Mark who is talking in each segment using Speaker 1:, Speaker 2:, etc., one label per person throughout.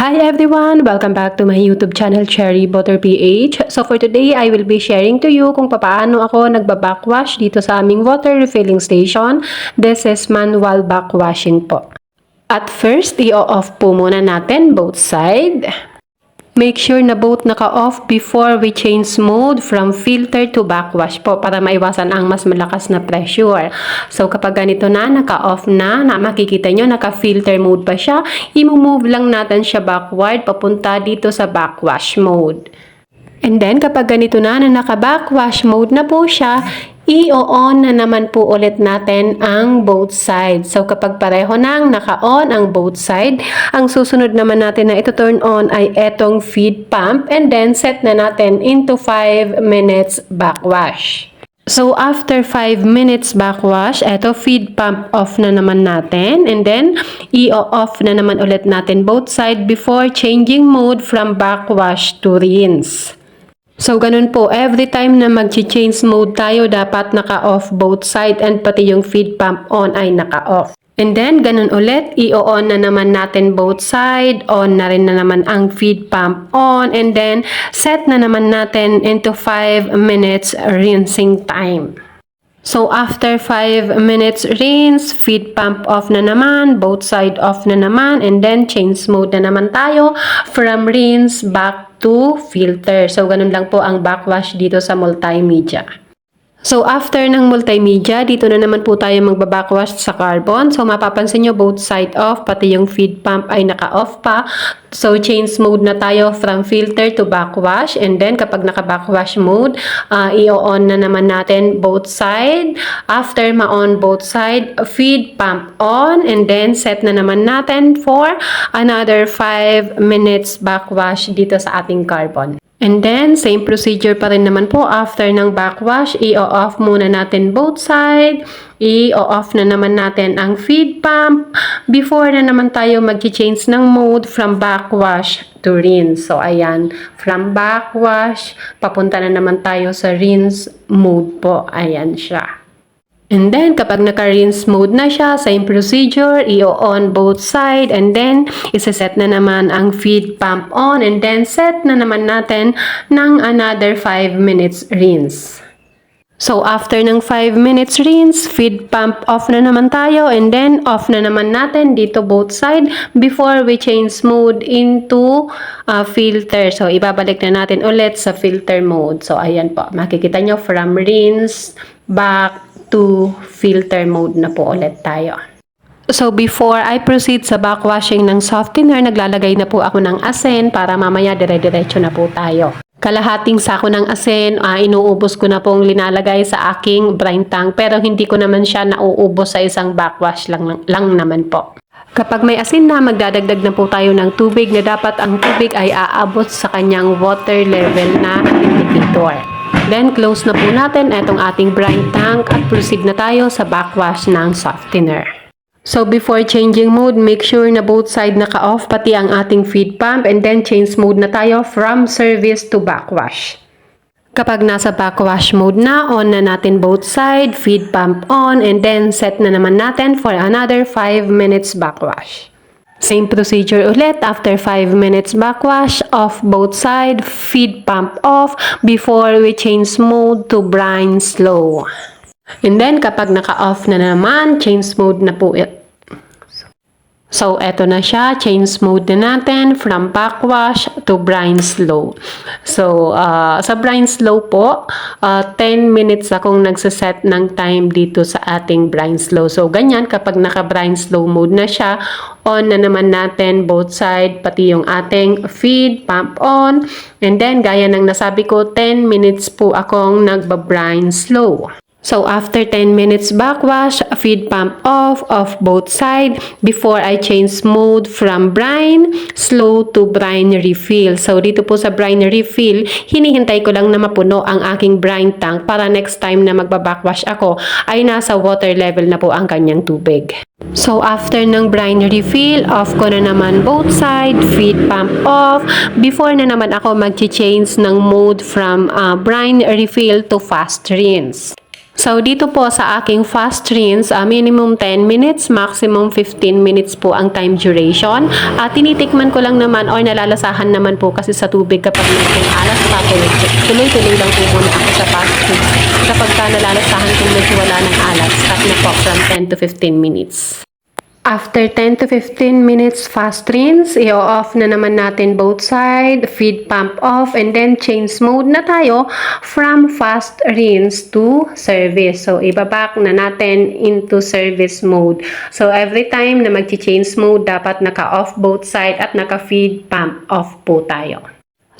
Speaker 1: Hi everyone! Welcome back to my YouTube channel, Cherry Butter PH. So for today, I will be sharing to you kung paano ako nagbabackwash dito sa aming water refilling station. This is manual backwashing po. At first, i-off po muna natin both side. Make sure na both naka-off before we change mode from filter to backwash po para maiwasan ang mas malakas na pressure. So kapag ganito na, naka-off na makikita nyo, naka-filter mode pa siya, i-move lang natin siya backward papunta dito sa backwash mode. And then kapag ganito na naka-backwash mode na po siya, i-on na naman po ulit natin ang both sides. So kapag pareho nang naka-on ang both side, ang susunod naman natin na ito turn on ay etong feed pump and then set na natin into 5 minutes backwash. So after 5 minutes backwash, eto feed pump off na naman natin and then i-off na naman ulit natin both side before changing mode from backwash to rinse. So, ganun po. Every time na mag-change mode tayo, dapat naka-off both side and pati yung feed pump on ay naka-off. And then, ganun ulit, i-on na naman natin both side, on na rin na naman ang feed pump on, and then, set na naman natin into 5 minutes rinsing time. So, after 5 minutes rinse, feed pump off na naman, both side off na naman, and then change mode na naman tayo from rinse back to filter. So, ganun lang po ang backwash dito sa multimedia. So, after ng multimedia, dito na naman po tayo magbabackwash sa carbon. So, mapapansin nyo both side off, pati yung feed pump ay naka-off pa. So, change mode na tayo from filter to backwash. And then, kapag naka-backwash mode, i-on na naman natin both side. After ma-on both side, feed pump on. And then, set na naman natin for another 5 minutes backwash dito sa ating carbon. And then, same procedure pa rin naman po after ng backwash, i-off muna natin both side, i-off na naman natin ang feed pump, before na naman tayo mag-change ng mode from backwash to rinse. So, ayan, from backwash, papunta na naman tayo sa rinse mode po. Ayan siya. And then, kapag naka-rinse mode na siya, same procedure, i-on both side, and then, isa-set na naman ang feed pump on, and then, set na naman natin ng another 5 minutes rinse. So, after ng 5 minutes rinse, feed pump off na naman tayo, and then, off na naman natin dito both side before we change mode into filter. So, ibabalik na natin ulit sa filter mode. So, ayan po, makikita nyo from rinse back to filter mode na po ulit tayo. So, before I proceed sa backwashing ng softener, naglalagay na po ako ng asin para mamaya dire-diretso na po tayo. Kalahating sako ng asin, inuubos ko na pong linalagay sa aking brine tank, pero hindi ko naman siya nauubos sa isang backwash lang naman po. Kapag may asin na, magdadagdag na po tayo ng tubig na dapat ang tubig ay aabot sa kanyang water level na indicator. Then, close na po natin itong ating brine tank at proceed na tayo sa backwash ng softener. So, before changing mode, make sure na both side naka-off pati ang ating feed pump and then change mode na tayo from service to backwash. Kapag nasa backwash mode na, on na natin both side, feed pump on, and then set na naman natin for another 5 minutes backwash. Same procedure ulit, after 5 minutes backwash, off both side, feed pump off, before we change mode to brine slow. And then, kapag naka-off na naman, change mode na po. So, eto na siya, change mode na natin from backwash to brine slow. So, sa brine slow po, 10 minutes akong nagsaset ng time dito sa ating brine slow. So, ganyan, kapag naka-brine slow mode na siya, on na naman natin both side, pati yung ating feed, pump on. And then, gaya ng nasabi ko, 10 minutes po akong nagba-brine slow. So, after 10 minutes backwash, feed pump off both side before I change mode from brine slow to brine refill. So, dito po sa brine refill, hinihintay ko lang na mapuno ang aking brine tank para next time na magbabackwash ako ay nasa water level na po ang kanyang tubig. So, after ng brine refill, off ko na naman both side, feed pump off, before na naman ako mag-change ng mode from brine refill to fast rinse. So, dito po sa aking fast rinse, minimum 10 minutes, maximum 15 minutes po ang time duration. Tinitikman ko lang naman or nalalasahan naman po kasi sa tubig kapag may alas pa po. Tuloy-tuloy lang po muna ako sa fast rinse. Kapag nalalasahan kung medyo wala ng alas, cut na po from 10 to 15 minutes. After 10 to 15 minutes fast rinse, i-off na naman natin both side, feed pump off, and then change mode na tayo from fast rinse to service. So, ibaback na natin into service mode. So, every time na mag-change mode, dapat naka-off both side at naka-feed pump off po tayo.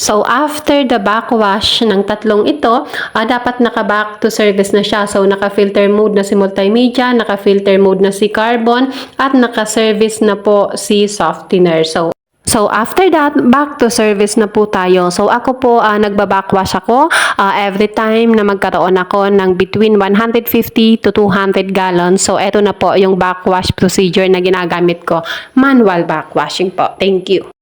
Speaker 1: So, after the backwash ng tatlong ito, dapat naka-back to service na siya. So, naka-filter mode na si Multimedia, naka-filter mode na si Carbon, at naka-service na po si Softener. So, after that, back to service na po tayo. So, ako po, nagba-backwash ako every time na magkaroon ako ng between 150 to 200 gallons. So, eto na po yung backwash procedure na ginagamit ko. Manual backwashing po. Thank you.